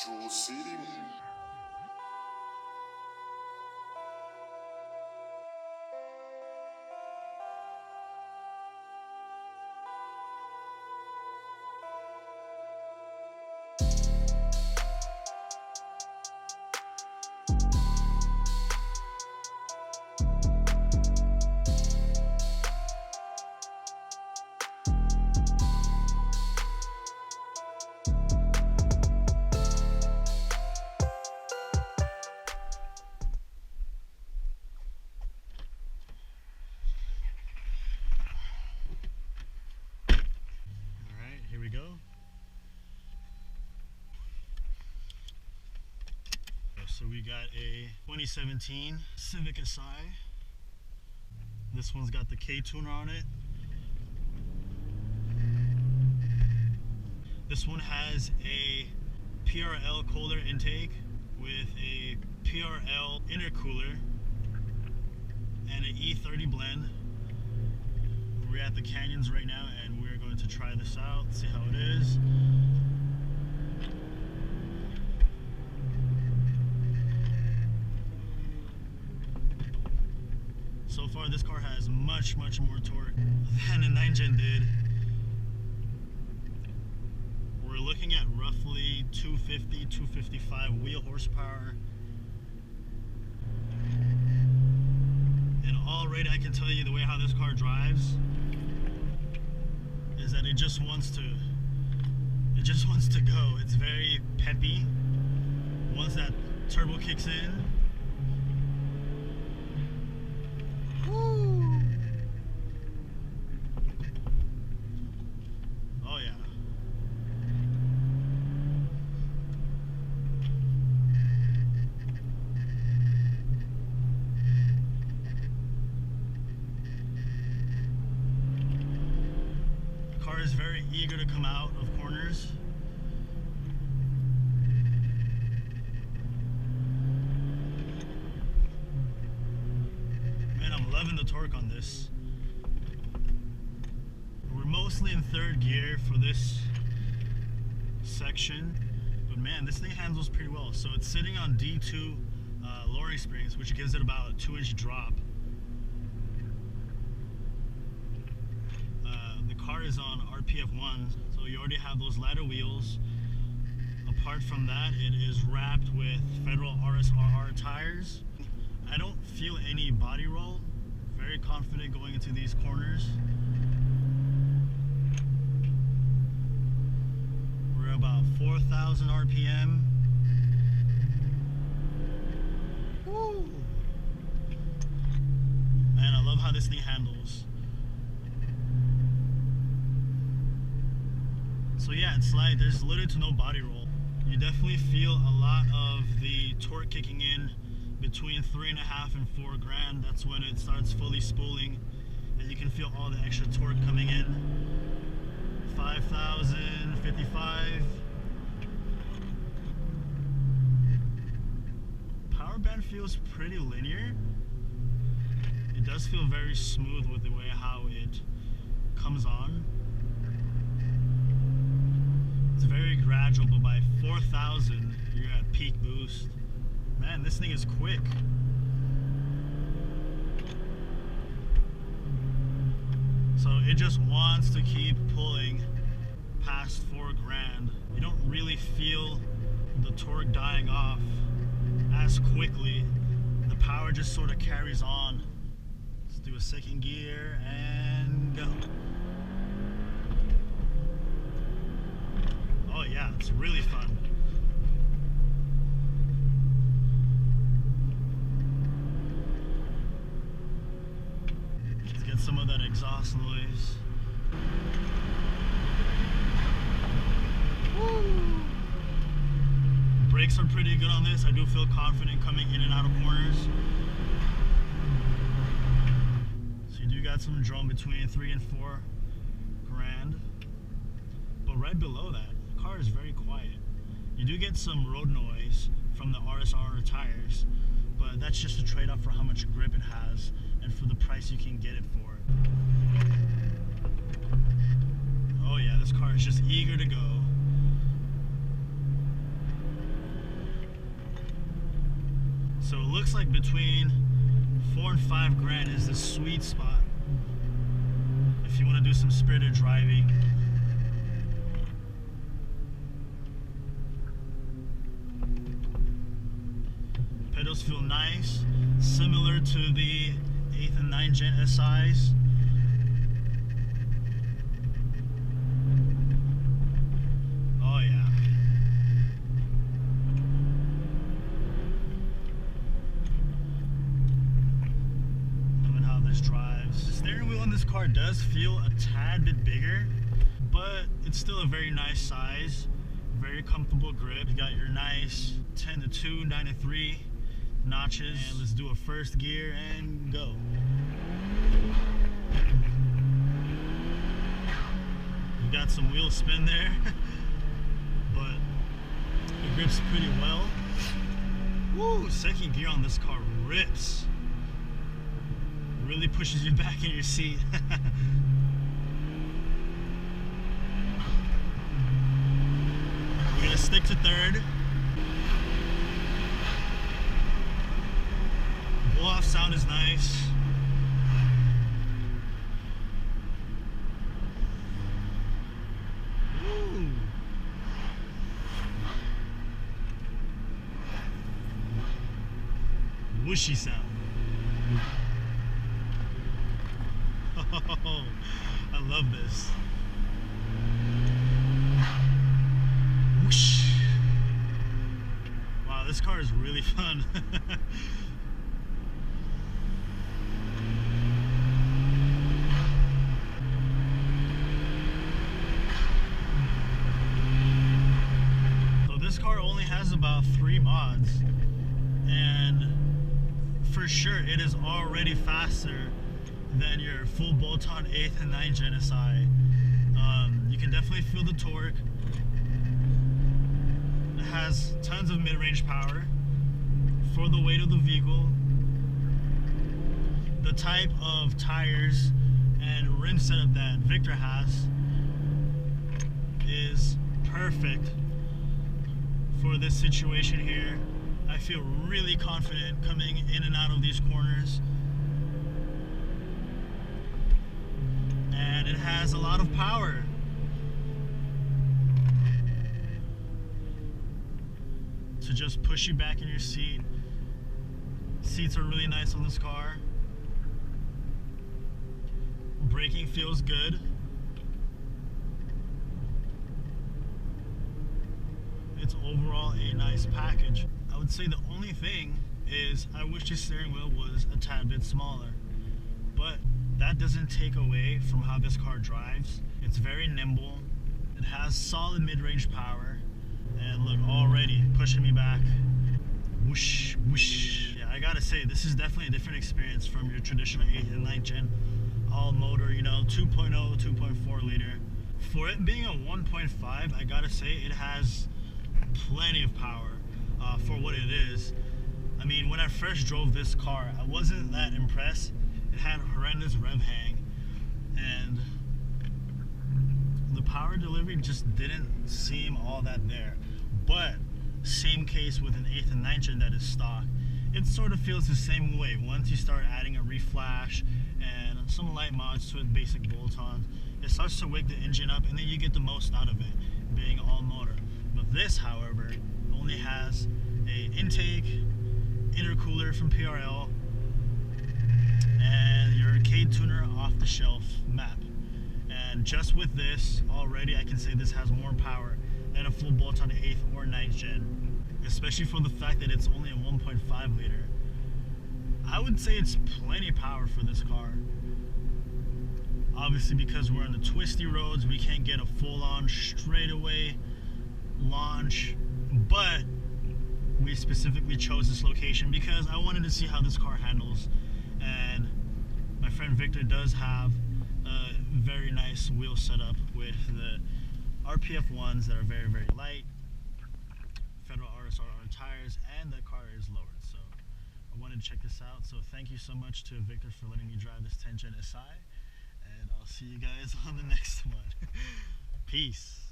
True City. Go. So we got a 2017 Civic SI. This one's got the ktuner on it. This one has a PRL cooler intake with a PRL intercooler and an E30 blend. We're at the canyons right now and we're going to try this out, see how it is. So far this car has much more torque than a 9-gen did. We're looking at roughly 250, 255 wheel horsepower. And already I can tell you the way how this car drives is that it just wants to go. It's very peppy. Once that turbo kicks in, woo! Oh yeah. The car is very eager to come out of corners. Man, I'm loving the torque on this. We're mostly in third gear for this section, but man, this thing handles pretty well. So it's sitting on D2 lowering springs, which gives it about a 2-inch drop. The car is on RPF1, so you already have those ladder wheels. Apart from that, it is wrapped with Federal RSRR tires. I don't feel any body roll. Very confident going into these corners. We're about 4,000 RPM. Woo! Man, I love how this thing handles. So yeah, it's like there's little to no body roll. You definitely feel a lot of the torque kicking in between 3.5 and 4 grand. That's when it starts fully spooling and you can feel all the extra torque coming in. 5,000, 55. Power band feels pretty linear. It does feel very smooth with the way how it comes on. It's very gradual, but by 4,000 you're at peak boost. Man, this thing is quick. So it just wants to keep pulling past 4 grand. You don't really feel the torque dying off as quickly. The power just sort of carries on. Let's do a second gear and go. Oh yeah, it's really fun. Let's get some of that exhaust noise. Woo! Brakes are pretty good on this. I do feel confident coming in and out of corners. So you do got some drum between 3 and 4 grand. But right below that, the car is very quiet. You do get some road noise from the RSR tires, but that's just a trade-off for how much grip it has and for the price you can get it for. Oh yeah, this car is just eager to go. So it looks like between 4 and 5 grand is the sweet spot if you want to do some spirited driving. Pedals feel nice, similar to the 8th and 9th Gen SIs. Oh yeah. Loving how this drives. The steering wheel on this car does feel a tad bit bigger, but it's still a very nice size. Very comfortable grip. You got your nice 10 to 2, 9 to 3 notches. And let's do a first gear and go. You got some wheel spin there, but it grips pretty well. Woo! Second gear on this car rips. Really pushes you back in your seat. We're gonna stick to third. Blow-off sound is nice. Woo. Whooshy sound. Oh, I love this. Whoosh. Wow, this car is really fun. This car only has about 3 mods, and for sure it is already faster than your full bolt-on 8th and 9th Gen SI. You can definitely feel the torque. It has tons of mid-range power for the weight of the vehicle. The type of tires and rim setup that Victor has is perfect for this situation here. I feel really confident coming in and out of these corners. And it has a lot of power. To just push you back in your seat. Seats are really nice on this car. Braking feels good. It's overall a nice package. I would say the only thing is I wish the steering wheel was a tad bit smaller, but that doesn't take away from how this car drives. It's very nimble. It has solid mid-range power, and look, already pushing me back. Whoosh, whoosh. Yeah, I gotta say, this is definitely a different experience from your traditional 8th and 9th Gen all motor, you know, 2.0, 2.4 liter. For it being a 1.5, I gotta say it has plenty of power for what it is. I mean, when I first drove this car, I wasn't that impressed. It had horrendous rev hang, and the power delivery just didn't seem all that there. But same case with an 8th and 9th Gen that is stock. It sort of feels the same way once you start adding a reflash and some light mods to it, basic bolt-ons. It starts to wake the engine up, and then you get the most out of it, being all motor. But this, however, only has a intake, intercooler from PRL, and your ktuner off-the-shelf map. And just with this, already I can say this has more power than a full bolt-on 8th or 9th Gen, especially for the fact that it's only a 1.5 liter. I would say it's plenty power for this car. Obviously, because we're on the twisty roads, we can't get a full-on straightaway launch, but we specifically chose this location because I wanted to see how this car handles. And my friend Victor does have a very nice wheel setup with the RPF ones that are very, very light, Federal RSR tires, and the car is lowered. So I wanted to check this out. So thank you so much to Victor for letting me drive this 10 Gen SI, and I'll see you guys on the next one. Peace.